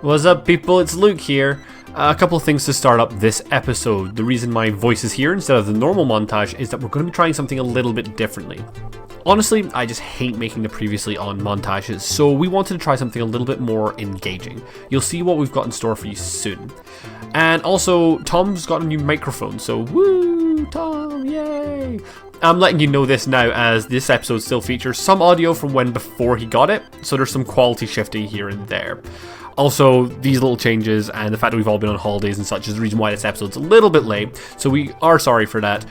What's up, people? It's Luke here. A couple of things to start up this episode. The reason my voice is here instead of the normal montage is that we're going to be trying something a little bit differently. Honestly, I just hate making the previously on montages, so we wanted to try something a little bit more engaging. You'll see what we've got in store for you soon. And also, Tom's got a new microphone, so woo, Tom, yay! I'm letting you know this now, as this episode still features some audio from when before he got it, so there's some quality shifting here and there. Also, these little changes and the fact that we've all been on holidays and such is the reason why this episode's a little bit late, so we are sorry for that.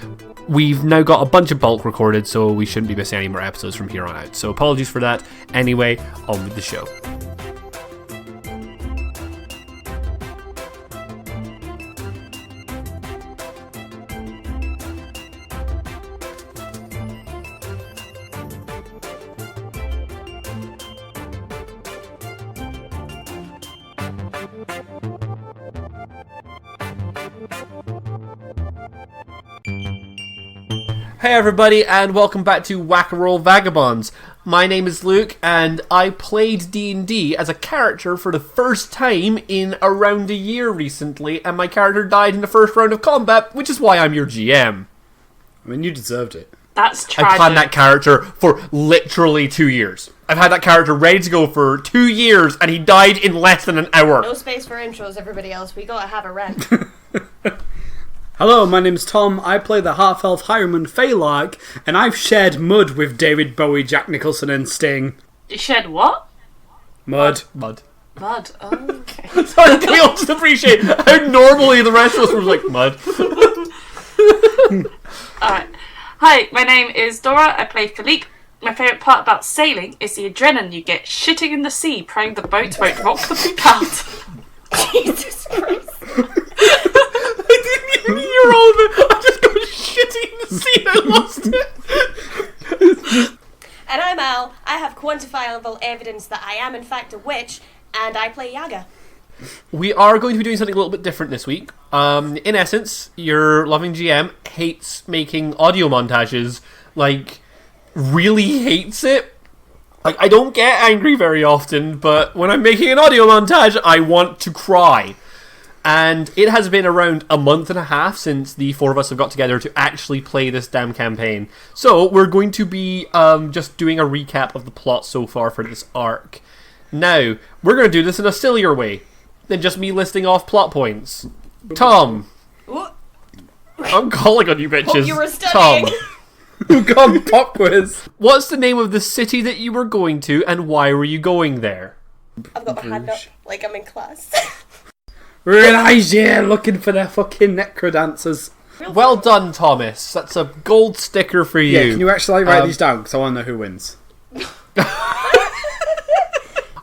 We've now got a bunch of bulk recorded, so we shouldn't be missing any more episodes from here on out. So apologies for that. Anyway, on with the show. Hey everybody, and welcome back to Whack-A-Roll Vagabonds. My name is Luke, and I played D&D as a character for the first time in around a year recently, and my character died in the first round of combat, which is why I'm your GM. I mean, you deserved it. That's tragic. I've planned that character for literally 2 years. I've had that character ready to go for 2 years, and he died in less than an hour. No space for intros, everybody else. We gotta have a rent. Hello, my name's Tom. I play the half-elf highwayman Phalark, and I've shared mud with David Bowie, Jack Nicholson, and Sting. You shed what? Mud. Mud. Oh, okay. Sorry, can we all just appreciate how normally the rest of us were like, mud? Alright. Hi, my name is Dora. I play Philippe. My favourite part about sailing is the adrenaline you get shitting in the sea, praying the boat won't rock the poop out. Jesus Christ. You're all of it. I just got shitting in the sea and I lost it. And I'm Al. I have quantifiable evidence that I am in fact a witch, and I play Yaga. We are going to be doing something a little bit different this week. In essence, your loving GM hates making audio montages. Like, really hates it. Like, I don't get angry very often, but when I'm making an audio montage, I want to cry. And it has been around a month and a half since the four of us have got together to actually play this damn campaign. So we're going to be just doing a recap of the plot so far for this arc. Now, we're going to do this in a sillier way than just me listing off plot points. Tom. I'm calling on you bitches. Hope you were studying. Tom. You got pop quiz. What's the name of the city that you were going to, and why were you going there? I've got my hand up like I'm in class. We're in Niger looking for their fucking necrodancers. Well done, Thomas. That's a gold sticker for you. Yeah, can you actually write these down? Because I want to know who wins.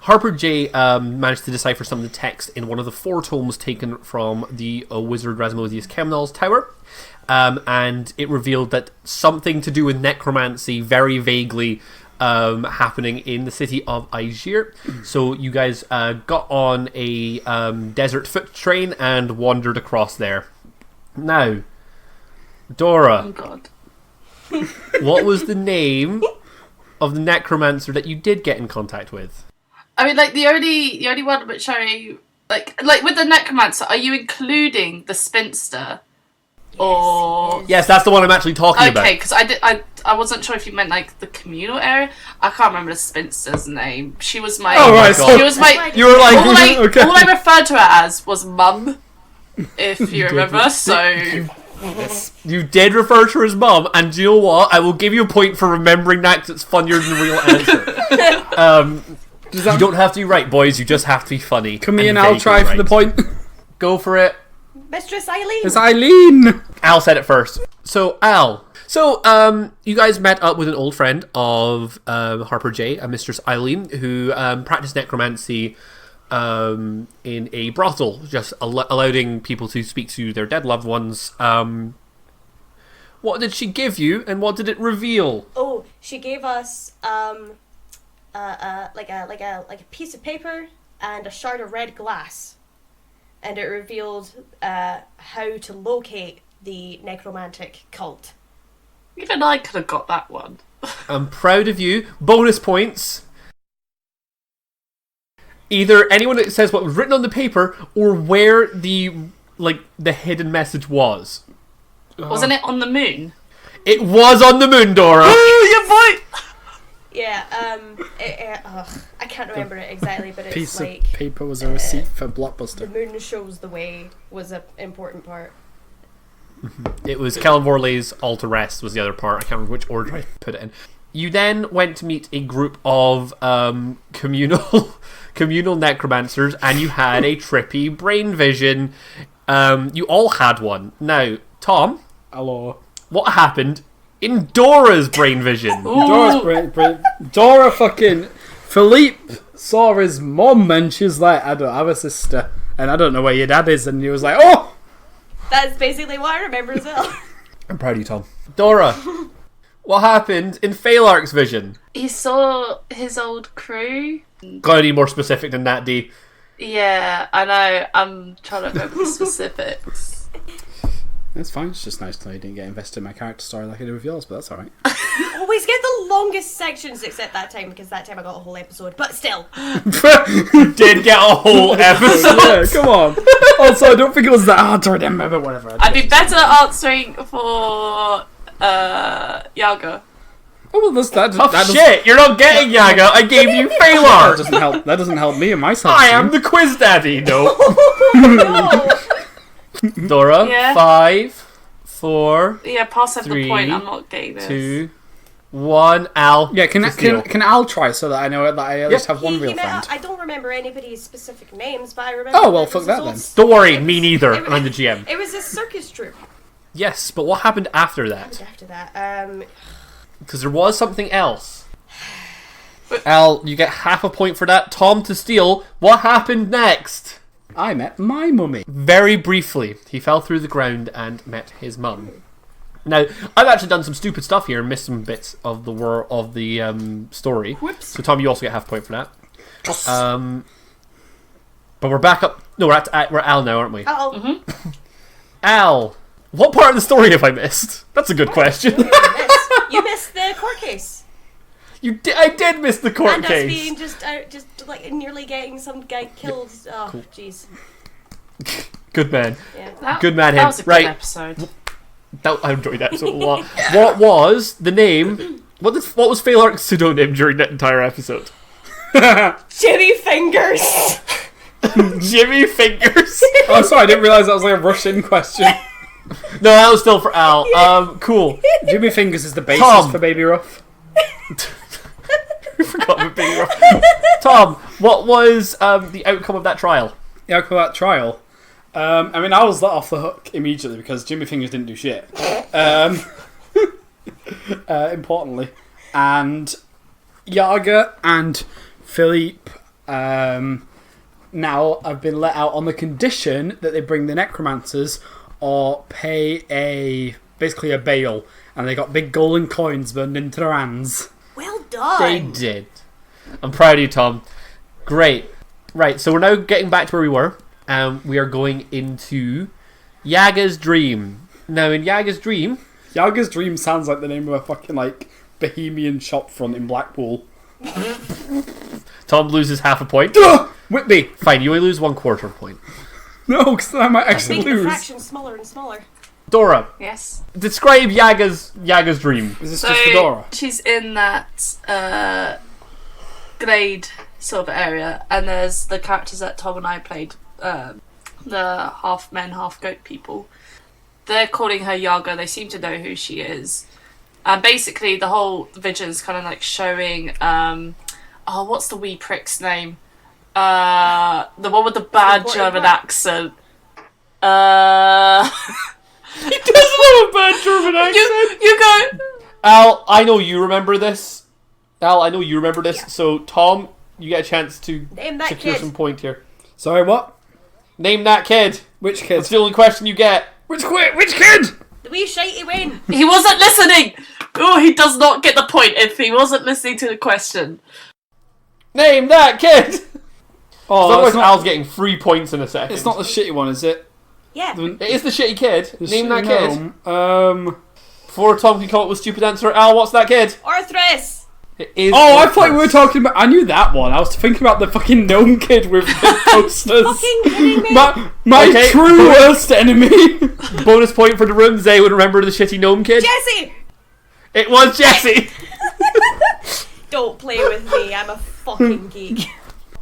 Harper J managed to decipher some of the text in one of the 4 tomes taken from the wizard Rasmodius Kemnal's tower. And it revealed that something to do with necromancy, very vaguely, happening in the city of Aigir. So you guys got on a desert foot train and wandered across there. Now, Dora, Oh, God. what was the name of the necromancer that you did get in contact with? I mean, like, the only one which like with the necromancer, are you including the spinster? Or... Yes, that's the one I'm actually talking about. Okay, because I wasn't sure if you meant, like, the communal area. I can't remember the spinster's name. She was my... Oh, right, She was my... You were like... okay. All I referred to her as was Mum, if you remember, so... You did refer to her as Mum, and do you know what? I will give you a point for remembering that, because it's funnier than the real answer. You don't have to be right, boys. You just have to be funny. Can me and Al try for the point? Go for it. Mistress Eileen. It's Eileen! Al said it first. So, Al. So, you guys met up with an old friend of Harper J, a Mistress Eileen, who practiced necromancy in a brothel, just allowing people to speak to their dead loved ones. What did she give you, and what did it reveal? Oh, she gave us like a piece of paper and a shard of red glass, and it revealed how to locate the necromantic cult. Even I could have got that one. I'm proud of you. Bonus points. Either anyone that says what was written on the paper or where the hidden message was. Wasn't it on the moon? It was on the moon, Dora. Oh, your boy! Yeah, I can't remember it exactly, but it's Piece like of paper was a receipt for the Blockbuster. moon shows the way was an important part. It was Callum Vorley's All to Rest was the other part. I can't remember which order I put it in. You then went to meet a group of communal necromancers, and you had a trippy brain vision. You all had one. Now, Tom, Hello. what happened in Dora's brain vision? Dora's brain. Dora fucking Philippe saw his mum, and she's like, I don't have a sister, and I don't know where your dad is, and he was like, oh. That's basically what I remember as well. I'm proud of you, Tom. Dora, what happened in Phalark's vision? He saw his old crew. Gotta be more specific than that, D. Yeah, I know. I'm trying to remember the specifics. That's fine. It's just nice that I didn't get invested in my character story like I did with yours, but that's alright. Always get the longest sections except that time, because that time I got a whole episode. But still. You did get a whole episode. Yeah, come on. Also, I don't think it was that hard to remember, but whatever. I'd be better at answering for Yaga. Oh, well, that doesn't- Shit, you're not getting Yaga. I gave you that Phalark. doesn't help. That doesn't help me and my self. I am the quiz daddy. No. No! Dora, Yeah. 5, 4, Yeah, pass over 3, the point. I'm not getting this. 2, 1. Al. Yeah, can Steal. Al try so that I know that I at least have one real friend? I don't remember anybody's specific names, but I remember. Oh, well, that fuck it was that his then. old- Don't worry, it me was- neither. it- I'm the GM. It was a circus troupe. Yes, but what happened after that? After that, Because there was something else. Al, you get half a point for that. Tom to steal. What happened next? I met my mummy. Very briefly, he fell through the ground and met his mum. Now, I've actually done some stupid stuff here and missed some bits of the story. Whoops. So, Tom, you also get half a point for that. But we're back up. No, we're Al now, aren't we? oh, Al, what part of the story have I missed? That's a good question. you missed the court case. I did miss the court And us case. being just like nearly getting some guy killed. Oh, jeez. Good man. Yeah. Good man, That him. was a good Right. episode. I enjoyed that episode a lot. What was the name? What was Phalark's pseudonym during that entire episode? Jimmy Fingers. Jimmy Fingers. Oh, sorry, I didn't realise that was like a rush-in question. No, that was still for Al. Cool. Jimmy Fingers is the basis Tom. for Baby Ruff. I forgot about being rough. Tom, what was the outcome of that trial? Yeah, I call that trial. I mean, I was let off the hook immediately because Jimmy Fingers didn't do shit. Importantly. And Yaga and Philippe now have been let out on the condition that they bring the necromancers or pay basically a bail. And they got big golden coins burned into their hands. Well done. They did. I'm proud of you, Tom. Great. Right, so we're now getting back to where we were. We are going into Yaga's dream. Now, in Yaga's dream... Yaga's dream sounds like the name of a fucking, like, bohemian shopfront in Blackpool. Tom loses half a point. Whitby! Fine, you only lose 1/4 point. No, because then I might actually Making the lose. fraction smaller and smaller. Dora, Yes. describe Yaga's dream. Is this So just Fedora? she's in that glade sort of area, and there's the characters that Tom and I played, the half men, half goat people. They're calling her Yaga. They seem to know who she is, and basically the whole vision's kind of like showing. What's the wee prick's name? The one with the bad Important German part. accent. He doesn't have a bad German accent. You go. Al, I know you remember this. Yeah. So, Tom, you get a chance to Name that secure kid. some point here. Sorry, what? Name that kid. Which kid? That's the only question you get. Which kid? The wee shitey win. He wasn't listening. Oh, he does not get the point if he wasn't listening to the question. Name that kid. Oh, Otherwise, it's not, Al's getting 3 points in a second. it's not the shitty one, is it? Yeah. It is the shitty kid. The Name that shitty kid. gnome. Before Tom can come up with a stupid answer, Al, what's that kid? Arthras. It is Oh, I thought Orthrus. we were talking about. I knew that one. I was thinking about the fucking gnome kid with the posters. Fucking kidding me? My Okay, true worst enemy. Bonus point for the room. Zay would remember the shitty gnome kid. Jesse! It was Jesse. Don't play with me, I'm a fucking geek.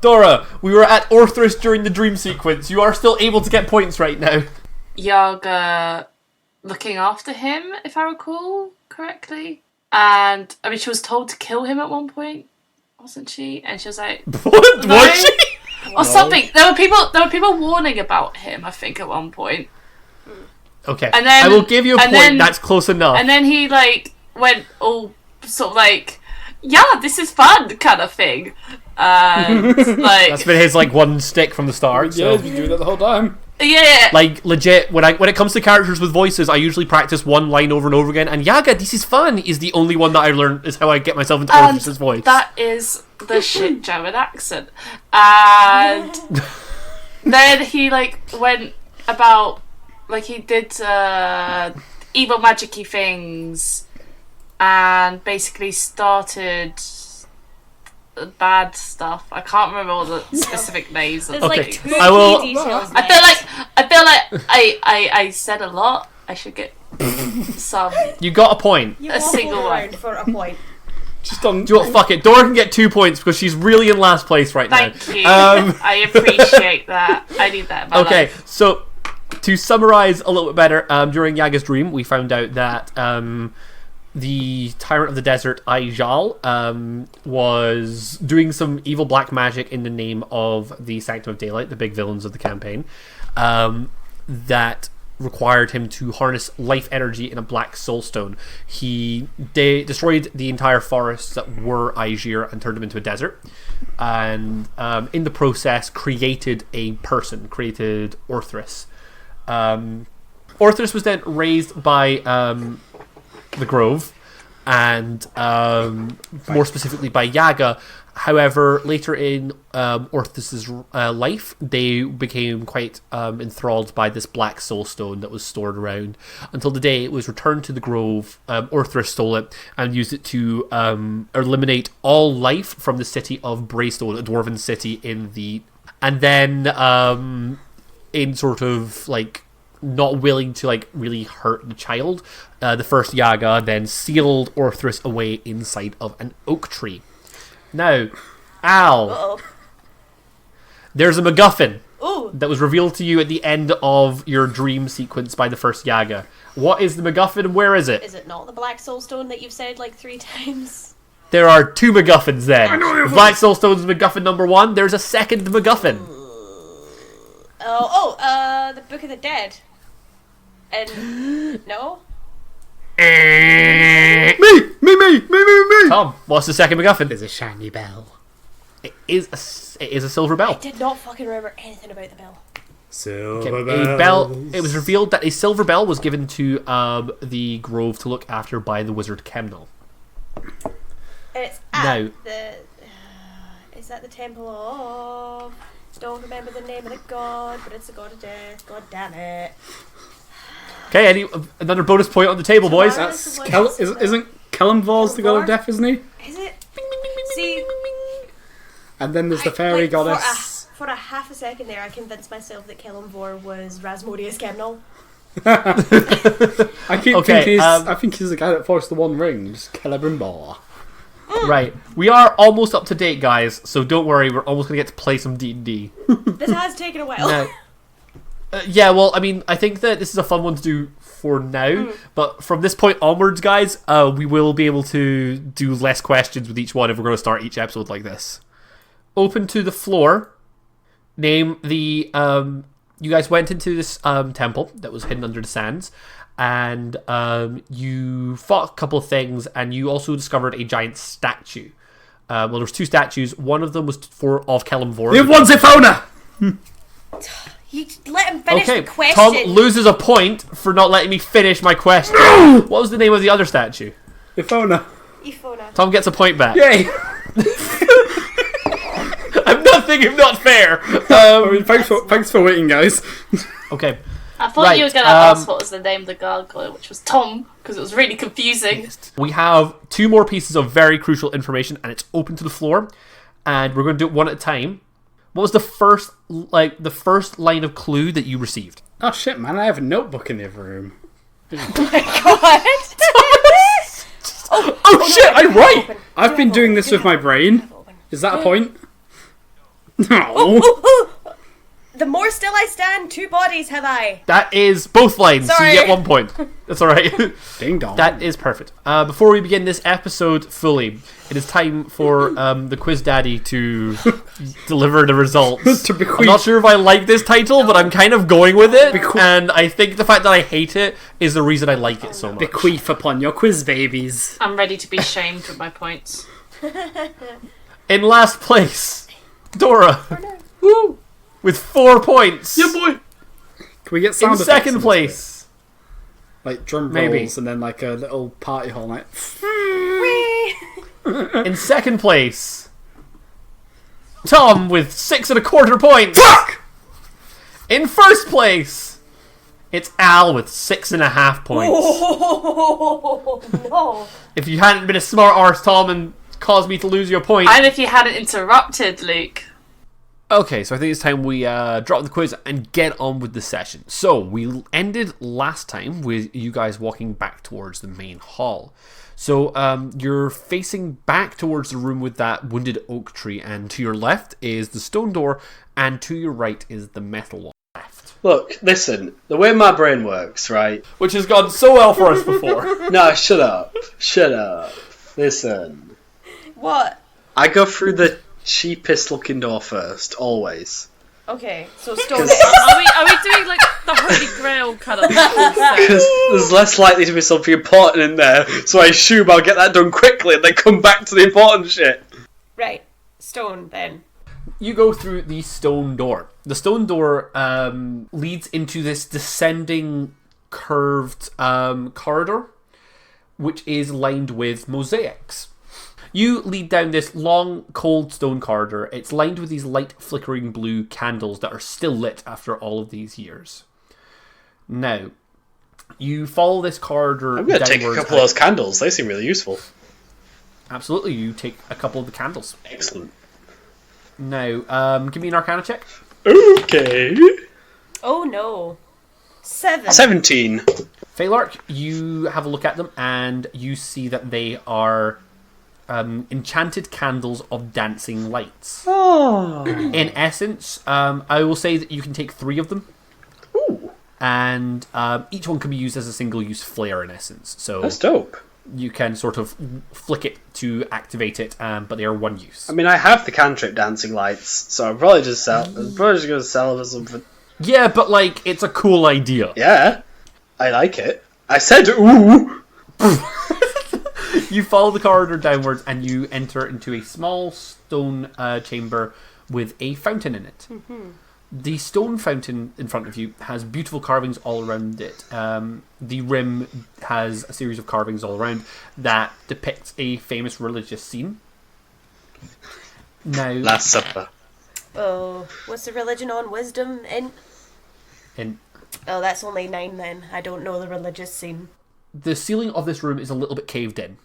Dora, we were at Orthrus during the dream sequence. You are still able to get points right now. Yaga looking after him, if I recall correctly. And I mean, she was told to kill him at one point, wasn't she? And she was like, What No. was she? or something. There were people warning about him, I think, at one point. Okay, And then- I will give you a and point. then- That's close enough. And then he like went all sort of like, yeah, this is fun kind of thing. And like, That's been his like one stick from the start. Yeah, So. he's been doing that the whole time. yeah. Like legit, when it comes to characters with voices, I usually practice one line over and over again. And Yaga, this is fun, is the only one that I learned. Is how I get myself into And Orthrus's voice. that is the shit German accent. And then he like went about like he did evil magic-y things and basically started bad stuff. I can't remember all the specific names of There's Okay, like two I will- key details. I feel like I said a lot. I should get some. You got a point. You a waffled single one. around for a point. Just on. Do you know what? Fuck it. Dora can get 2 points because she's really in last place right now. Thank you. I appreciate that. I need that in my Okay, life. so to summarize a little bit better, during Yaga's dream, we found out that the Tyrant of the Desert, Aijal, was doing some evil black magic in the name of the Sanctum of Daylight, the big villains of the campaign, that required him to harness life energy in a black soulstone. He destroyed the entire forests that were Aegir and turned them into a desert, and in the process created a person, created Orthrus. Orthrus was then raised by the Grove, and more specifically by Yaga. However, later in Orthrus's life, they became quite enthralled by this black soulstone that was stored around until the day it was returned to the Grove. Orthrus stole it and used it to eliminate all life from the city of Braystone, a dwarven city in the... And then, in sort of like not willing to like really hurt the child, the first Yaga then sealed Orthrus away inside of an oak tree. Now, Al, Uh-oh. there's a MacGuffin Ooh. that was revealed to you at the end of your dream sequence by the first Yaga. What is the MacGuffin and where is it? Is it not the black soulstone that you've said like 3 times? There are 2 MacGuffins then. Black Soulstone's MacGuffin number 1. There's a second MacGuffin. The Book of the Dead. And no? Me. Tom, what's the second MacGuffin? There's a shiny bell. It is a silver I bell. did not fucking remember anything about the bell. Silver A bell. It was revealed that a silver bell was given to the Grove to look after by the wizard Kemnal. And it's at Now- the... is that the Temple of... Don't remember the name of the god, but it's the god of death. God damn it. Okay, another bonus point on the table, boys. That's isn't Kellenvor's the god of death, isn't he? Is it? See, And then there's the fairy like, goddess. For a half a second there, I convinced myself that Kellenvor was Rasmodius Kemnal. I keep Okay, thinking I think he's the guy that forced the One Ring, just Celebrimbor. Right, we are almost up to date, guys. So don't worry, we're almost gonna get to play some D&D. This has taken a while. Now, yeah, well, I mean, I think that this is a fun one to do for now, but from this point onwards, guys, we will be able to do less questions with each one if we're going to start each episode like this. Open to the floor. Name the... you guys went into this temple that was hidden under the sands, and you fought a couple of things, and you also discovered a giant statue. Well, there's 2 statues. One of them was of Kellenvor. The one's Ifona! You let him finish Okay, the question. Tom loses a point for not letting me finish my question. What was the name of the other statue? Ifona. Ifona. Tom gets a point back. Yay! I'm not thinking not fair. I mean, thanks for waiting, guys. Okay. I thought Right, you were going to ask what was the name of the gargoyle, which was Tom, because it was really confusing. We have 2 more pieces of very crucial information, and it's open to the floor, and we're going to do it one at a time. What was the first line of clue that you received? Oh shit, man! I have a notebook in the other room. Oh my god! Oh shit! I'm right. I've been doing this with my brain. Is that a point? No. Oh, the more still I stand, 2 bodies have I. That is both lines, so Sorry. you get 1 point. That's alright. Ding dong. That is perfect. Before we begin this episode fully, it is time for the Quiz Daddy to deliver the results. To bequeath. I'm not sure if I like this title, but I'm kind of going with it. And I think the fact that I hate it is the reason I like it so much. Bequeath upon your quiz babies. I'm ready to be shamed with my points. In last place, Dora. Woo! With 4 points. Yeah, boy. Can we get sound In effects second on this place. bit? Like drum Maybe. rolls and then like a little party hall night. In second place, Tom with 6 1/4 points. Fuck! In first place, it's Al with 6 1/2 points. Oh no! If you hadn't been a smart arse, Tom, and caused me to lose your point. And if you hadn't interrupted, Luke. Okay, so I think it's time we drop the quiz and get on with the session. So, we ended last time with you guys walking back towards the main hall. So, you're facing back towards the room with that wounded oak tree, and to your left is the stone door, and to your right is the metal one. Look, listen, the way my brain works, right? Which has gone so well for us before. No, shut up. Shut up. Listen. What? I go through the cheapest looking door first, always. Okay, so stone Because it. Are we doing like the Holy Grail kind of thing? there's less likely to be something important in there, so I assume I'll get that done quickly and then come back to the important shit. Right, stone then. You go through the stone door. The stone door leads into this descending, curved corridor, which is lined with mosaics. You lead down this long, cold stone corridor. It's lined with these light, flickering blue candles that are still lit after all of these years. Now, you follow this corridor I'm going to take a downwards couple of those candles. They seem really useful. Absolutely, you take a couple of the candles. Excellent. Now, give me an Arcana check. Okay. Oh no. 7. 17. Phalark, you have a look at them and you see that they are enchanted candles of dancing lights. Oh. In essence, I will say that you can take 3 of them. Ooh. And each one can be used as a single-use flare in essence. So That's dope. you can sort of flick it to activate it, but they are one use. I mean, I have the cantrip dancing lights, so I'm probably just going to sell them or something. Yeah, but like, it's a cool idea. Yeah. I like it. I said ooh. You follow the corridor downwards and you enter into a small stone chamber with a fountain in it. Mm-hmm. The stone fountain in front of you has beautiful carvings all around it. The rim has a series of carvings all around that depicts a famous religious scene. Now, Last Supper. Oh, what's the religion on? Wisdom in? in Oh, that's only 9 then. I don't know the religious scene. the ceiling of this room is a little bit caved in,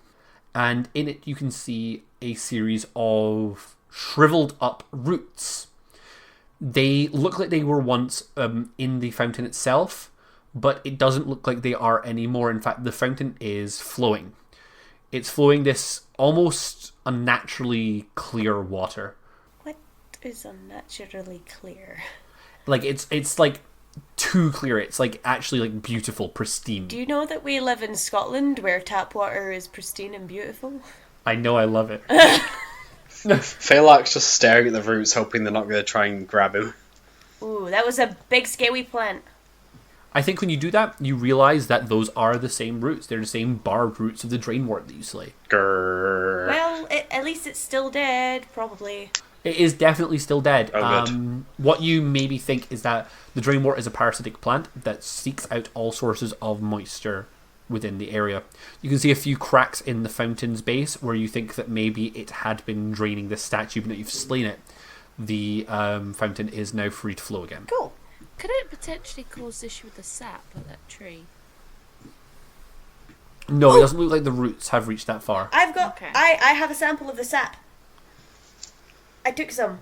and in it you can see a series of shriveled up roots. They look like they were once in the fountain itself, but it doesn't look like they are anymore. In fact, the fountain is flowing. It's flowing this almost unnaturally clear water. What is unnaturally clear? Like it's like too clear. It's like actually like beautiful, pristine. Do you know that we live in Scotland where tap water is pristine and beautiful? I know, I love it. Phalark's just staring at the roots, hoping they're not going to try and grab him. Ooh, that was a big scaly plant. I think when you do that, you realize that those are the same roots. They're the same barbed roots of the drainwort that you slay. Grrr. Well, at least it's still dead, probably. It is definitely still dead. Oh, good. What you maybe think is that the drainwort is a parasitic plant that seeks out all sources of moisture within the area. You can see a few cracks in the fountain's base where you think that maybe it had been draining this statue, but now you've slain it. The fountain is now free to flow again. Cool. Could it potentially cause issue with the sap of that tree? No, it doesn't look like the roots have reached that far. I've got. Okay. I have a sample of the sap. I took some.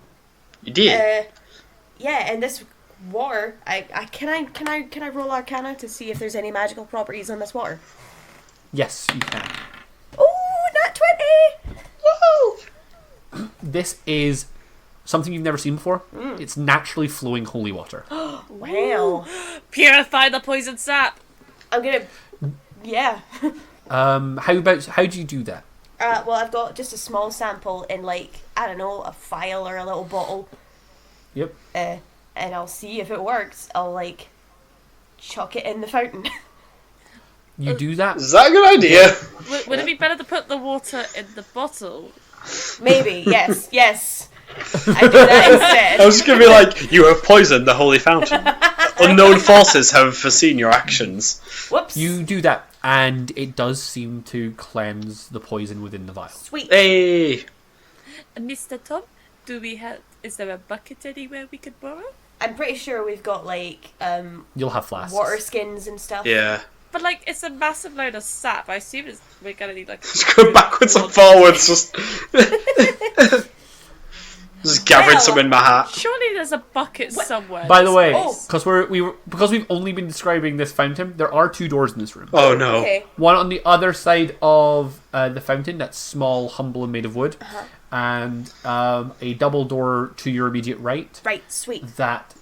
You did? Yeah, and this water. Can I roll Arcana to see if there's any magical properties on this water? Yes, you can. Oh, nat 20! Woohoo! This is something you've never seen before. It's naturally flowing holy water. Wow. Purify the poison sap! I'm gonna. Yeah. How do you do that? Well, I've got just a small sample in, like, I don't know, a vial or a little bottle. Yep. And I'll see if it works. I'll, like, chuck it in the fountain. You do that. Is that a good idea? Would it be better to put the water in the bottle? Maybe, yes. I do that instead. I was just going to be like, you have poisoned the holy fountain. Unknown forces have foreseen your actions. Whoops. You do that, and it does seem to cleanse the poison within the vial. Sweet. Hey! Mr. Tom, is there a bucket anywhere we could borrow? I'm pretty sure we've got, like, You'll have flasks. water skins and stuff. Yeah. But, like, it's a massive load of sap. I assume we're gonna need, like... Just go backwards and forwards, just... just gathering some in my hat. Surely there's a bucket somewhere. By the way, Oh. because we've only been describing this fountain, there are 2 doors in this room. Oh no. Okay. One on the other side of the fountain, that's small, humble, and made of wood, and a double door to your immediate right Right, sweet. that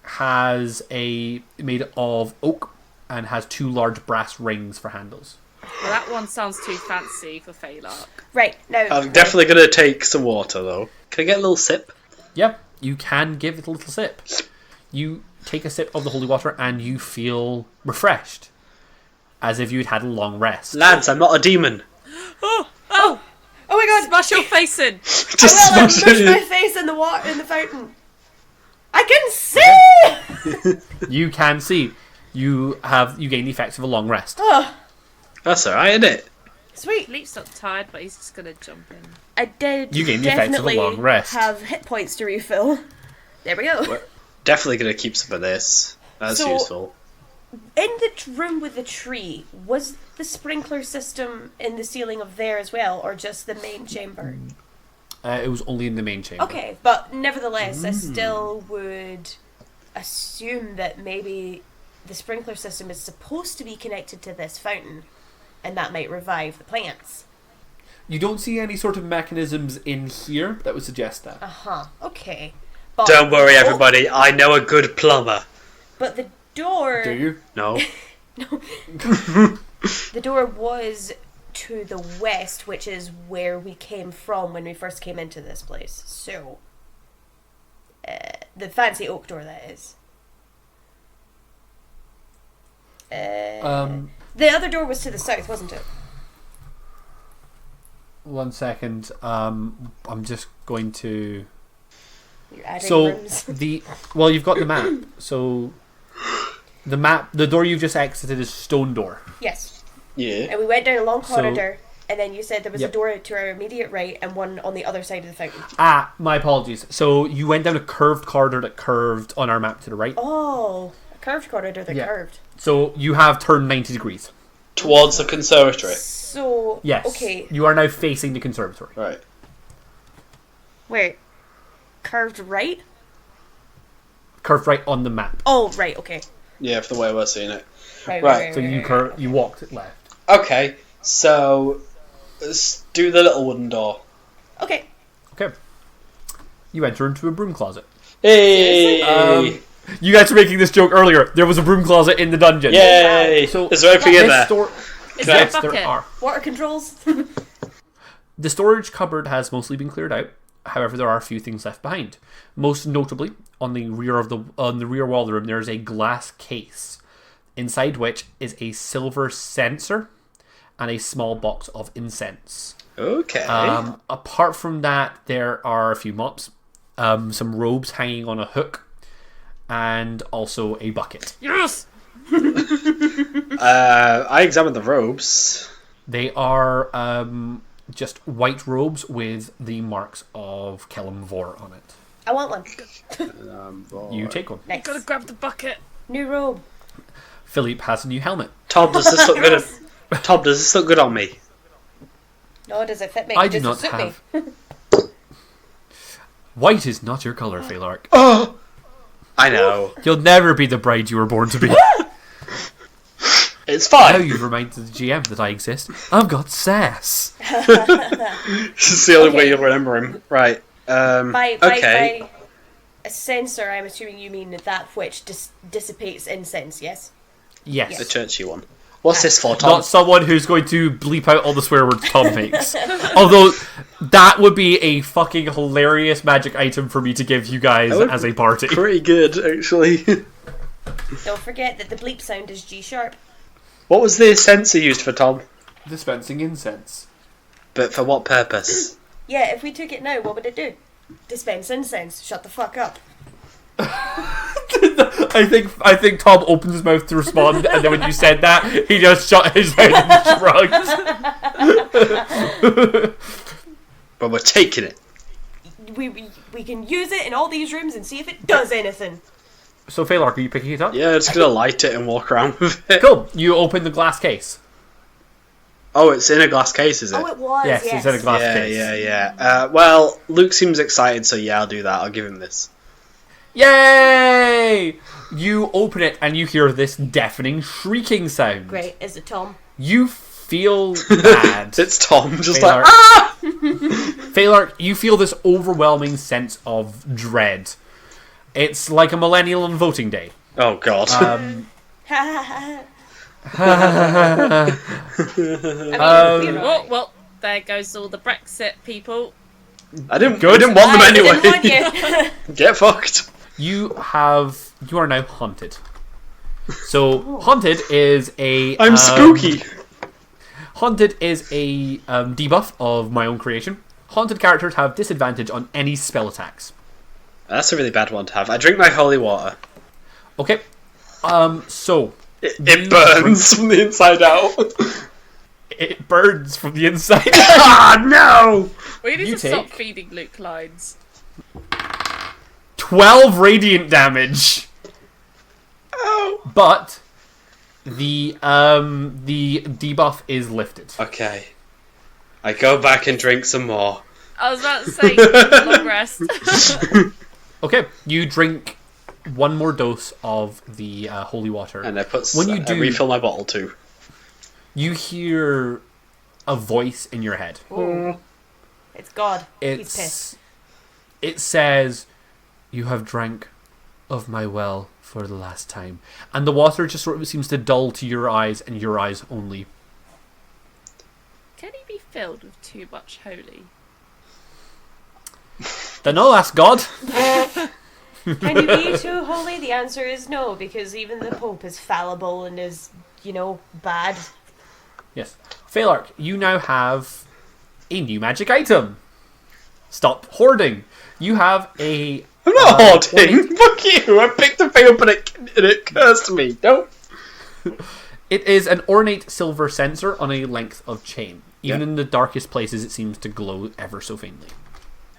has made of oak and has 2 large brass rings for handles. Well, that one sounds too fancy for Phalark. Right, now... I'm definitely going to take some water, though. Can I get a little sip? Yep, you can give it a little sip. You take a sip of the holy water and you feel refreshed, as if you'd had a long rest. Lads, I'm not a demon. Oh! Oh my god! Smash your face in! Just I will smash push my it. face in the water in the fountain. I can see! You can see. You gain the effects of a long rest. Oh, That's alright, isn't it? sweet. Leaf's not tired, but he's just gonna jump in. I did You gain the effects of a definitely long rest. have hit points to refill. There we go. Definitely going to keep some of this. That's So- useful. In the room with the tree, was the sprinkler system in the ceiling of there as well, or just the main chamber? It was only in the main chamber. Okay, but nevertheless, I still would assume that maybe the sprinkler system is supposed to be connected to this fountain, and that might revive the plants. You don't see any sort of mechanisms in here that would suggest that. Okay. But Don't worry, everybody. I know a good plumber. But the door... Do you? No. The door was to the west, which is where we came from when we first came into this place. So, the fancy oak door, that is. The other door was to the south, wasn't it? 1 second. I'm just going to. You're adding So rooms. you've got the map. So the door you've just exited is stone door. Yes. Yeah. And we went down a long So- corridor, and then you said there was a Yep. door to our immediate right and one on the other side of the fountain. Ah, my apologies. So you went down a curved corridor that curved on our map to the right. Oh, a curved corridor that Yeah. curved. So you have turned 90 degrees. Towards the conservatory. So, Yes. okay, You are now facing the conservatory. Right. wait. Curved right? Curved right on the map. Oh, right, okay. Yeah, for the way we're seeing it. Right. So you walked it left. Okay, so let's do the little wooden door. Okay. Okay. You enter into a broom closet. Hey! You guys were making this joke earlier. There was a broom closet in the dungeon. Yay! So Is there anything in there? Is there a Yes, bucket? there are. Water controls? The storage cupboard has mostly been cleared out. However, there are a few things left behind. Most notably, on the rear wall of the room, there is a glass case, inside which is a silver censer and a small box of incense. Okay. Apart from that, there are a few mops, some robes hanging on a hook, and also a bucket. Yes! I examined the robes. They are just white robes with the marks of Kellam Vor on it. I want one. You take one. Next. Gotta grab the bucket. New robe. Philippe has a new helmet. Tom, does this look good? Tom, does this look good on me? No, does it fit me? I do Does not it suit have. me? White is not your color, Phalark. Oh, I know. You'll never be the bride you were born to be. It's Now fine. you've reminded the GM that I exist. I've got sass. This is the only way you'll remember him. Right. By Okay. a censer, I'm assuming you mean that which dissipates incense, yes? Yes. The churchy one. What's this for, Tom? Not someone who's going to bleep out all the swear words Tom makes. Although, that would be a fucking hilarious magic item for me to give you guys That would as a party. Pretty good, actually. Don't forget that the bleep sound is G sharp. What was the sensor used for, Tom? Dispensing incense. But for what purpose? Yeah, if we took it now, what would it do? Dispense incense. Shut the fuck up. I think Tom opened his mouth to respond, and then when you said that, he just shut his mouth and shrugged. But we're taking it. We can use it in all these rooms and see if it does anything. So, Phalark, are you picking it up? Yeah, just gonna light it and walk around with it. Cool. You open the glass case. Oh, it's in a glass case, is it? Oh, it was, Yes, yes. it's in a glass Yeah, case. yeah. Well, Luke seems excited, so yeah, I'll do that. I'll give him this. Yay! You open it and you hear this deafening shrieking sound. Great. Is it Tom? You feel bad. It's Tom, just Phalark. like, ah! Phalark, you feel this overwhelming sense of dread. It's like a millennial on voting day. Oh, God. Well, there goes all the Brexit people. I didn't want them anyway. Didn't want you. Get fucked. You are now haunted. So, haunted is a... I'm spooky. Haunted is a debuff of my own creation. Haunted characters have disadvantage on any spell attacks. That's a really bad one to have. I drink my holy water. Okay. So... It burns from the inside out. It burns from the inside. Ah, no! We need You to stop take- feeding Luke lines. 12 radiant damage. Oh. But the debuff is lifted. Okay. I go back and drink some more. I was about to say, long rest. Okay, you drink one more dose of the holy water. And I I refill my bottle too. You hear a voice in your head. Ooh. It's God. He's pissed. It says, "You have drank of my well for the last time," and the water just sort of seems to dull to your eyes and your eyes only. Can he be filled with too much holy? Then I'll ask God. Can you be too holy? The answer is no, because even the Pope is fallible and is, bad. Yes, Phalark, you now have a new magic item. Stop hoarding. You have a. I'm not hoarding. Fuck you. I picked the thing up and it cursed me. Don't. It is an ornate silver censer on a length of chain. Even Yeah. in the darkest places, it seems to glow ever so faintly.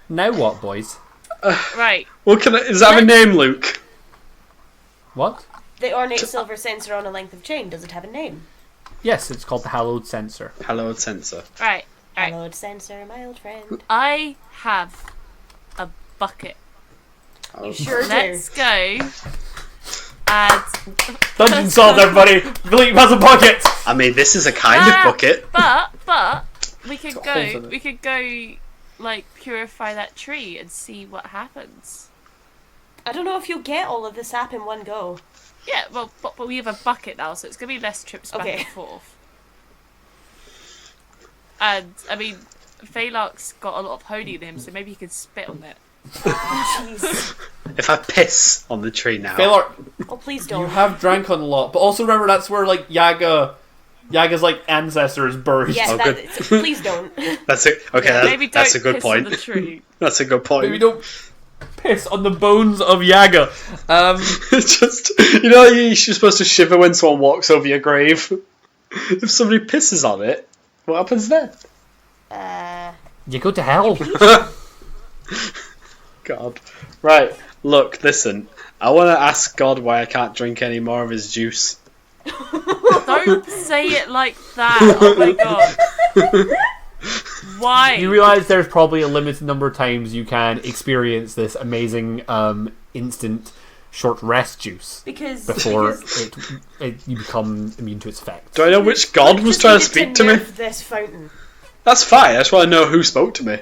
Now what, boys? Right. Well, does that have a name, Luke? What? The ornate silver censer on a length of chain, does it have a name? Yes, it's called the hallowed censer. Hallowed sensor. Right. Hallowed censer, my old friend. I have a bucket. You sure do. Let's go. And Dungeon solved, everybody. Philippe has a bucket. I mean, this is a kind of bucket. but we could got holes in go. it. We could go, purify that tree and see what happens. I don't know if you'll get all of the sap in one go. Yeah, well, but we have a bucket now, so it's gonna be less trips back Okay. and forth. And I mean, Phalark's got a lot of holy in him, so maybe he could spit on it. Jeez. If I piss on the tree now. Phalark, Oh, please you don't. have drank on a lot, but also remember that's where Yaga's ancestor is buried. Yeah, Oh, good. please don't. That's it. Okay, Maybe don't that's a good piss point. on the tree. That's a good point. Maybe don't piss on the bones of Yaga. It's just, you're supposed to shiver when someone walks over your grave. If somebody pisses on it, what happens then? You go to hell. God. Right, look, listen. I want to ask God why I can't drink any more of his juice. Don't say it like that. Oh my god. Why? You realise there's probably a limited number of times you can experience this amazing instant short rest juice before you become immune to its effects. Do I know which God was trying to speak to me? This fountain. That's fine, I just want to know who spoke to me.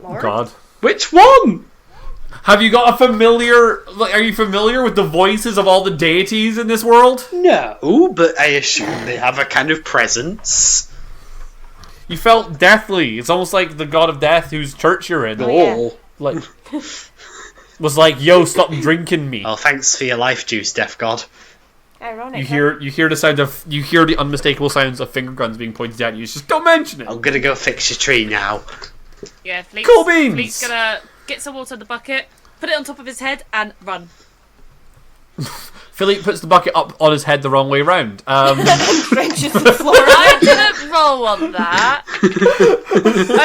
Lord? God. Which one? Have you got a familiar... Are you familiar with the voices of all the deities in this world? No, but I assume they have a kind of presence. You felt deathly. It's almost like the god of death whose church you're in. Oh. Like, was like, yo, stop drinking me. Oh, thanks for your life juice, deaf god. Ironic. You hear the unmistakable sounds of finger guns being pointed at you. It's just, don't mention it. I'm gonna go fix your tree now. Yeah, Fleet's, Cool beans! Fleet's gonna get some water in the bucket, put it on top of his head, and run. Philippe puts the bucket up on his head the wrong way round. Trenches the floor. I didn't roll on that.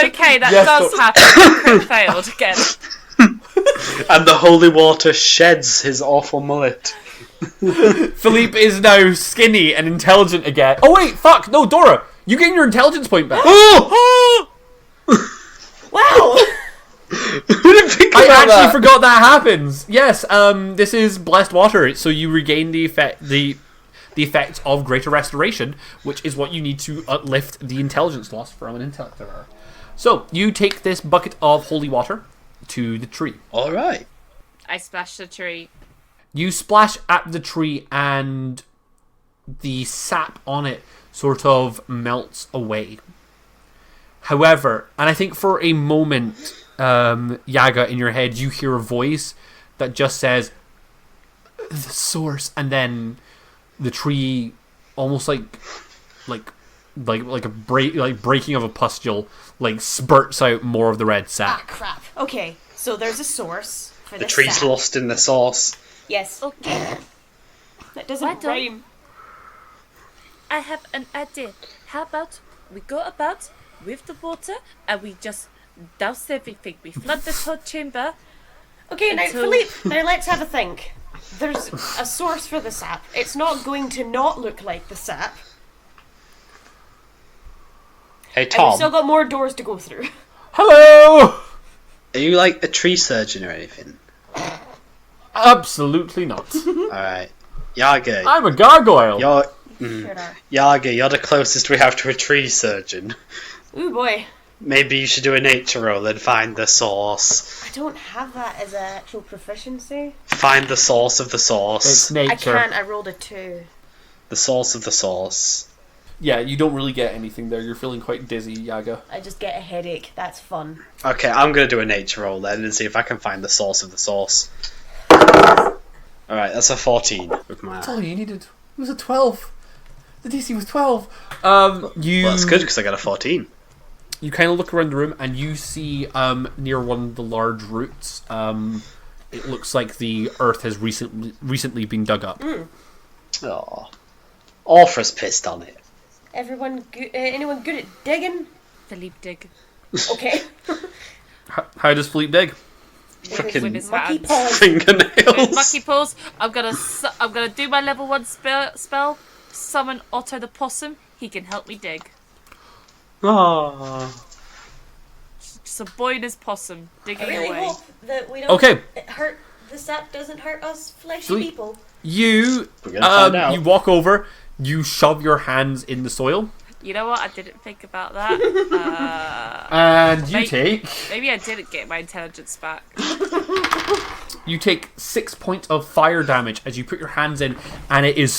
Okay, that Yes, does but- happen. Crit failed again. And the holy water sheds his awful mullet. Philippe is now skinny and intelligent again. Oh wait, fuck, no, Dora, you gain your intelligence point back. Oh! Wow! Who didn't think I about actually that? forgot that happens. Yes, this is blessed water, so you regain the effect of greater restoration, which is what you need to uplift the intelligence loss from an intellect error. So you take this bucket of holy water to the tree. Alright. I splashed the tree. You splash at the tree and the sap on it sort of melts away. However, and I think for a moment, Yaga, in your head, you hear a voice that just says, the source, and then the tree, almost like a breaking of a pustule, like spurts out more of the red sap. Ah, crap. Okay, so there's a source for The this tree's sap. lost in the sauce. Yes. Okay. That doesn't Why don't- rhyme. I have an idea. How about we go about with the water and we just douse everything. We flood this whole chamber. Okay, now, Until- Philippe, now let's have a think. There's a source for the sap. It's not going to not look like the sap. Hey And we've Tom, still got more doors to go through. Hello! are you like a tree surgeon or anything? Absolutely not. Alright. Yaga, I'm a gargoyle. you're Sure not. Yaga, you're the closest we have to a tree surgeon. Ooh boy. Maybe you should do a nature roll and find the source. I don't have that as an actual proficiency. Find the source of the It's source. nature. I can't, I rolled a 2. The source of the source. Yeah, you don't really get anything there. You're feeling quite dizzy, Yaga. I just get a headache. That's fun. Okay, I'm gonna do a nature roll then and see if I can find the source of the source. Alright, that's a 14 with my That's all you needed. It was a 12. The DC was 12. You. Well, that's good because I got a 14. You kind of look around the room and you see near one of the large roots. It looks like the earth has recently been dug up. Aww. Orpha's pissed on it. Anyone good at digging? Philippe dig. Okay. How does Philippe dig? Fucking With his Monkey hands. paws. With fingernails. monkey paws. I'm gonna do my level 1 spell. Summon Otto the possum. He can help me dig. Aww. Just a boy and his possum I digging really away. hope that we don't Okay. the sap doesn't hurt us fleshy Sweet. people. You We're gonna find out. you walk over. You shove your hands in the soil, You know what? I didn't think about that. and you Mate. take Maybe I didn't get my intelligence back. 6 points of fire damage as you put your hands in, and it is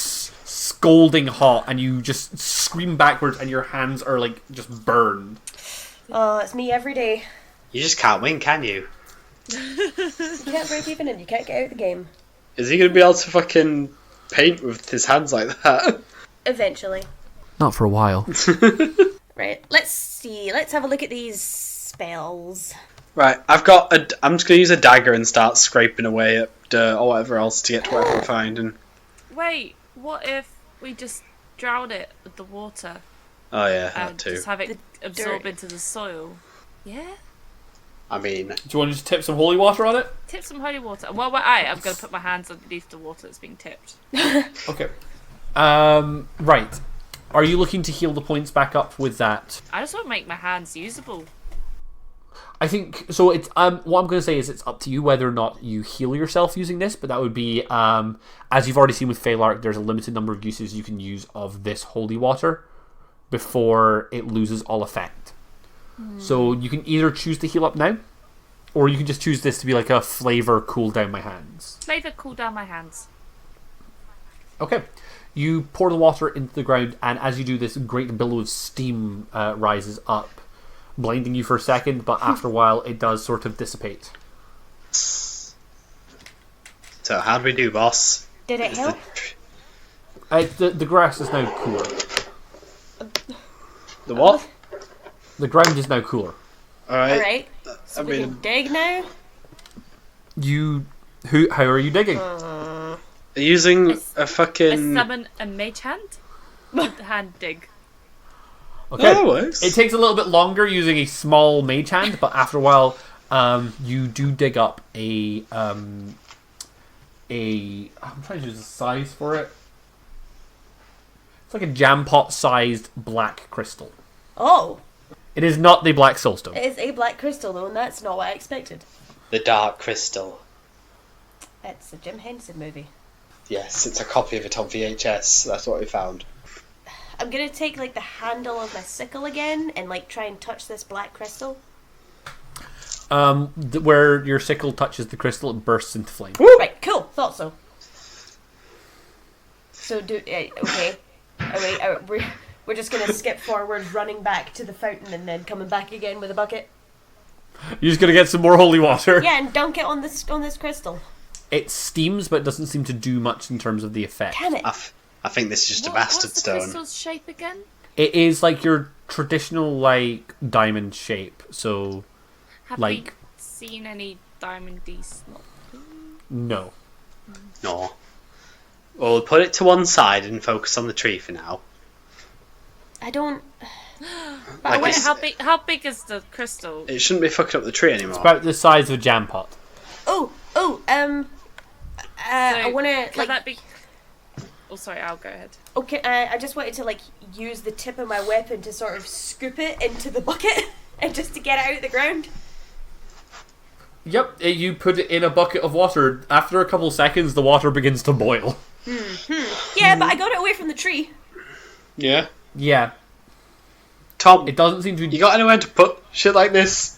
scalding hot, and you just scream backwards, and your hands are like just burned. Oh, it's me every day. You just can't win, can you? You can't break even and you can't get out of the game. Is he gonna be able to fucking paint with his hands like that? Eventually. Not for a while. Right, let's see. Let's have a look at these spells. Right, I'm just gonna use a dagger and start scraping away at dirt or whatever else to get to whatever I'm finding. Wait, what if we just drown it with the water Oh yeah, that and too. just have it The absorb dirt. into the soil? Yeah? I mean, Do you want to just tip some holy water on it? Tip some holy water. Well, I'm going to put my hands underneath the water that's being tipped. Okay. Right. Are you looking to heal the points back up with that? I just want to make my hands usable. I think so. It's what I'm going to say is it's up to you whether or not you heal yourself using this, but that would be as you've already seen with Phalark, there's a limited number of uses you can use of this holy water before it loses all effect. So you can either choose to heal up now, or you can just choose this to be like a flavor cool down my hands. Flavor cool down my hands. Okay. You pour the water into the ground, and as you do this, great billow of steam rises up, blinding you for a second, but after a while it does sort of dissipate. so how do we do, boss? Did it help? The grass is now cooler. The what? The ground is now cooler. Alright. Alright. So we can dig now? How are you digging? Using a I fucking... summon a mage hand with the hand dig. Okay. That works. It takes a little bit longer using a small mage hand, but after a while, you do dig up a I'm trying to use a size for it. It's like a jam pot sized black crystal. Oh, It is not the black soulstone. it is a black crystal though, and that's not what I expected. The Dark Crystal. It's a Jim Henson movie. Yes, it's a copy of it on VHS. That's what we found. I'm gonna take like the handle of my sickle again and like try and touch this black crystal. Where your sickle touches the crystal, it bursts into flame. Right, cool. Thought so. So okay. Oh, wait, we're just gonna skip forward, running back to the fountain, and then coming back again with a bucket. You're just gonna get some more holy water. Yeah, and dunk it on this crystal. It steams, but it doesn't seem to do much in terms of the effect. Can it? I think this is just a bastard What's the stone. crystal's shape again? It is like your traditional like diamond shape. So Have Like- we seen any diamond slot? no. No. Well, we'll put it to one side and focus on the tree for now. I don't. Like Wait, it's- how big is the crystal? It shouldn't be fucking up the tree anymore. About the size of a jam pot. I wanna Can like. that be? Oh, sorry. I'll go ahead. Okay, I just wanted to like use the tip of my weapon to sort of scoop it into the bucket and just to get it out of the ground. Yep, you put it in a bucket of water. After a couple seconds, the water begins to boil. Yeah, but I got it away from the tree. Yeah. Yeah, Tom, it doesn't seem to. you got anywhere to put shit like this?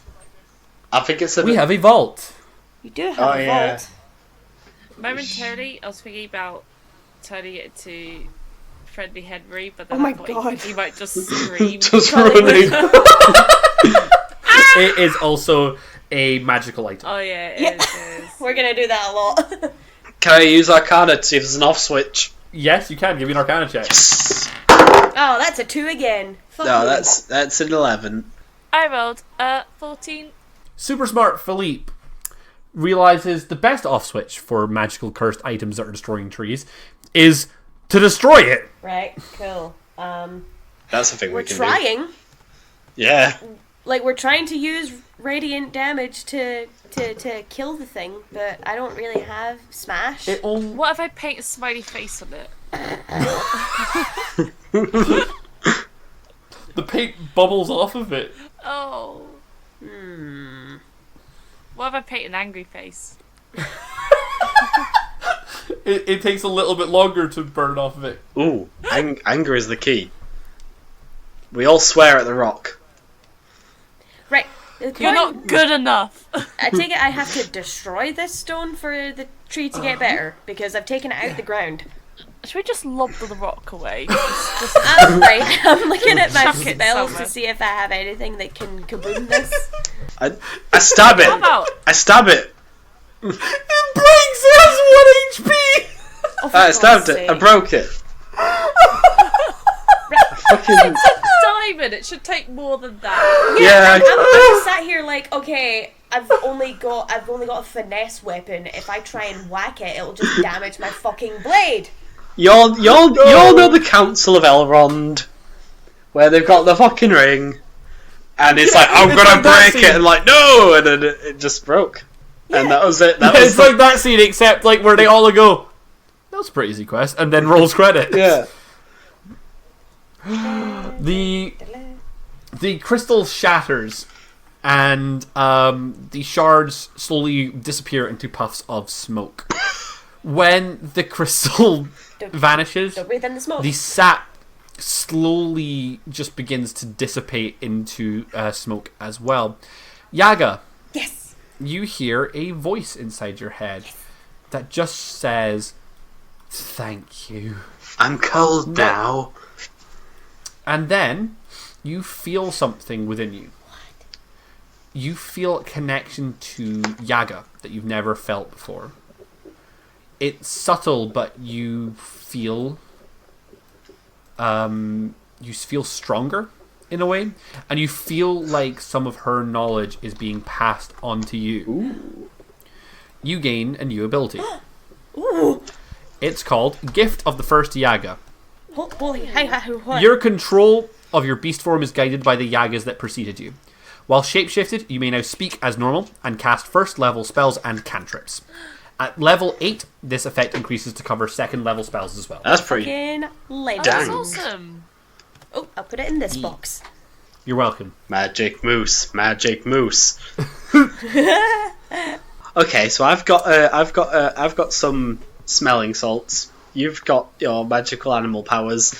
I think it's a We bit... have a vault. You do have Oh, a yeah. vault. Momentarily, I was thinking about turning it to friendly Henry, but Oh then my I thought God. he might just scream. Just Probably running. It is also a magical item. Oh yeah, it Yeah. is. We're gonna do that a lot. Can I use Arcana to see if there's an off switch? Yes, you can. Give me an Arcana check. Oh, that's a 2 again. Fuck No, you. that's an 11. I rolled 14. Super smart Philippe realizes the best off switch for magical cursed items that are destroying trees is to destroy it. Right, cool. That's the thing We're we can do. trying. Yeah. Like, we're trying to use radiant damage to kill the thing, but I don't really have smash. It only What if I paint a smiley face on it? the paint bubbles off of it. Oh. What if I paint an angry face? It takes a little bit longer to burn off of it. Ooh, anger is the key. We all swear at the rock. Right. The You're point- not good enough. I take it I have to destroy this stone for the tree to get better, because I've taken it out of the ground. Should we just lob the rock away? Right, I'm looking at my Chuck it spells somewhere. to see if I have anything that can kaboom this. I stab How it. about I stab it. It breaks it as 1 HP! Oh, for I stabbed God's it. I sake. broke it. Fucking diamond? It should take more than that. yeah. I'm sat here like, okay, I've only got a finesse weapon. If I try and whack it, it'll just damage my fucking blade. Y'all know the Council of Elrond, where they've got the fucking ring. And it's like, I'm it's gonna like that break it, and like, no! And then it just broke. And that was it. That was It's like that scene, except like where they all go, that was a pretty easy quest, and then rolls credits. Yeah. The crystal shatters, and the shards slowly disappear into puffs of smoke. When the crystal vanishes, Don't breathe in the smoke. the sap slowly just begins to dissipate into smoke as well. Yaga, Yes. you hear a voice inside your head that just says, "Thank you." I'm cold now. And then you feel something within you. You feel a connection to Yaga that you've never felt before. It's subtle, but you feel stronger in a way, and you feel like some of her knowledge is being passed on to you. Ooh. You gain a new ability. Ooh. It's called Gift of the First Yaga. Holy, what? Your control of your beast form is guided by the Yagas that preceded you. While shapeshifted, you may now speak as normal and cast first level spells and cantrips. At level 8, this effect increases to cover second level spells as well. That's pretty. Fucking legend. Dang. That's awesome. Oh, I'll put it in this box. You're welcome. Magic moose. Okay, so I've got some smelling salts. You've got your magical animal powers.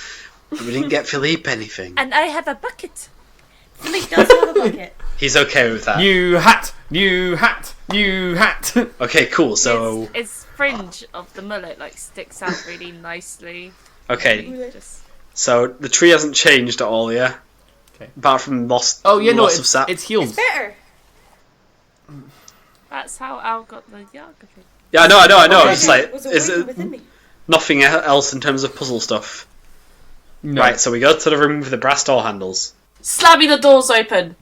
We didn't get Philippe anything. And I have a bucket. Philippe does have a bucket. He's okay with that. New hat! New hat! New hat! Okay, cool. So His fringe of the mullet like sticks out really nicely. okay, Just so the tree hasn't changed at all, yeah. Okay. Apart from loss. Oh, yeah, no, loss of it's, sap. it's healed. It's better. that's how Al got the Yaga thing. Yeah, I know. Okay. It's like, Was it is working it within me? nothing else in terms of puzzle stuff? No. Right. So we go to the room with the brass door handles. Slamming the doors open.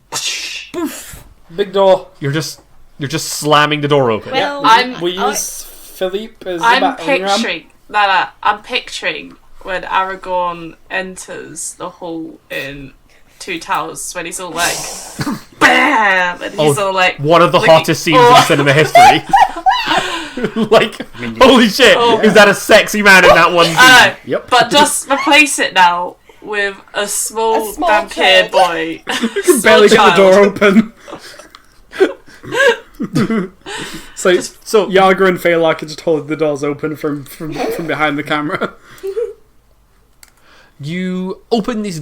Big door. You're just slamming the door open. Well, We use Philippe as the I'm battering ram. picturing I'm picturing when Aragorn enters the hall in Two Towers when he's all like BAM! And he's all like one of the looking- hottest scenes Oh. in cinema history. Like, holy shit, is that a sexy man in that one scene? I know, Yep. but just replace it now with a small, A small vampire child. boy. Barely get the child. door open. so So, Yaga and Phalak are just holding the doors open from behind the camera. you open these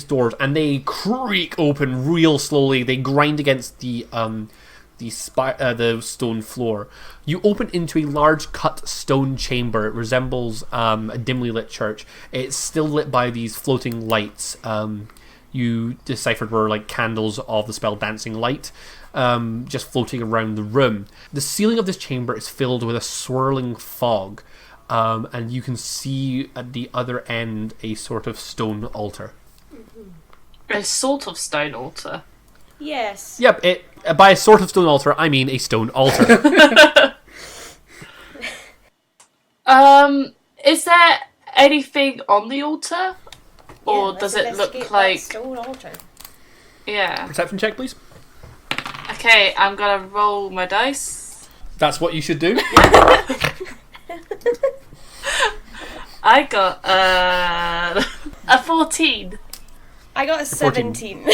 doors and they creak open real slowly. They grind against the stone floor. You open into a large cut stone chamber. It resembles a dimly lit church. It's still lit by these floating lights. You deciphered were like candles of the spell dancing light, just floating around the room. The ceiling of this chamber is filled with a swirling fog, and you can see at the other end a sort of stone altar. A sort of stone altar. Yes. Yep, by a sort of stone altar, I mean a stone altar. Is there anything on the altar? Or Yeah, does let's it look investigate that like... stone altar? Yeah. Perception check, please. Okay, I'm gonna roll my dice. That's what you should do. I got a 14. I got a 17.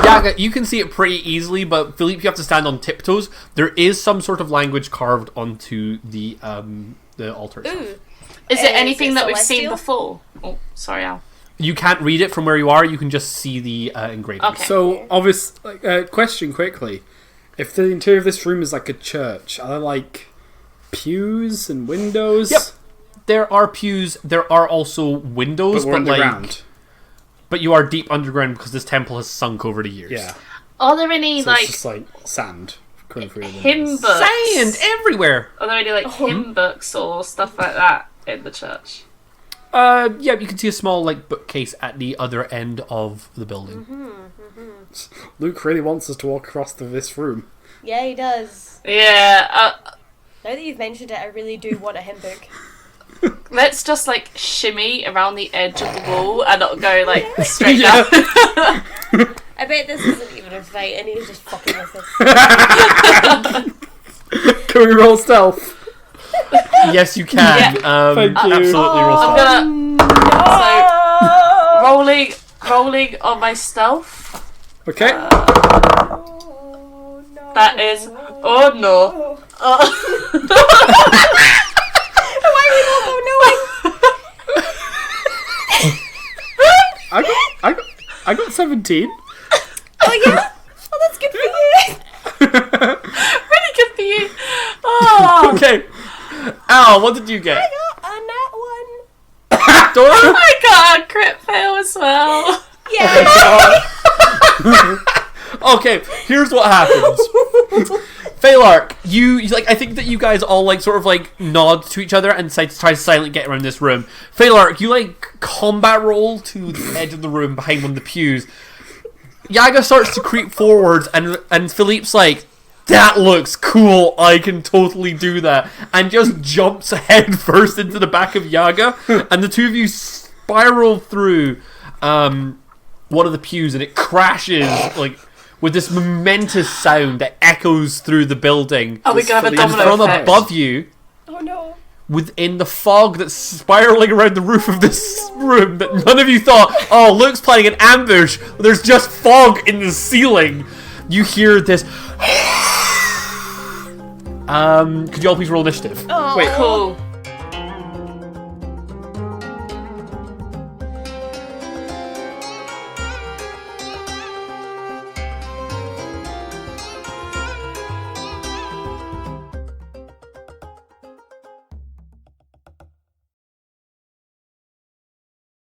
Yaga, you can see it pretty easily, but Philippe, you have to stand on tiptoes. There is some sort of language carved onto the altar itself. Ooh. Is it anything it that we've seen celestial? before? Oh, sorry, Al. You can't read it from where you are. You can just see the engraving. Okay. So, obvious. Question quickly: if the interior of this room is like a church, are there like pews and windows? Yep. There are pews. There are also windows, But we're like, underground. but you are deep underground because this temple has sunk over the years. Yeah. Are there any, So like, it's just like sand coming through the hymn windows. books? Sand everywhere. Are there any, like, hymn books or stuff like that in the church? Yeah, you can see a small like bookcase at the other end of the building. Luke really wants us to walk across to this room. Yeah, he does. Yeah, Now that you've mentioned it, I really do want a hymn book. let's just, like, shimmy around the edge of the wall and not go, like, straight Yeah. down. I bet this isn't even a fight and he's just fucking with us. Can we roll stealth? Yes, you can. Thank you. Absolutely roll I'm stealth. gonna rolling on my stealth. Okay. Oh, no. That is no. Why are we not knowing? I got 17. Oh yeah? Oh, that's good for you. Really good for you. Oh, Okay. Al, what did you get? I got a nat one. Dora? I got a crit fail as well. Yeah. Okay, here's what happens. Phalark, you like. I think that you guys all like sort of like nod to each other and decide to try to silently get around this room. Phalark, you like combat roll to the edge of the room behind one of the pews. Yaga starts to creep forward, and Philippe's like, "That looks cool. I can totally do that," and just jumps head first into the back of Yaga, and the two of you spiral through one of the pews, and it crashes like with this momentous sound that echoes through the building. Are we gonna have a And domino from effect? above you, Oh no. within the fog that's spiraling around the roof of this room, that none of you thought, oh, Luke's planning an ambush. There's just fog in the ceiling. You hear this. Could you all please roll initiative? Oh. Wait. Cool.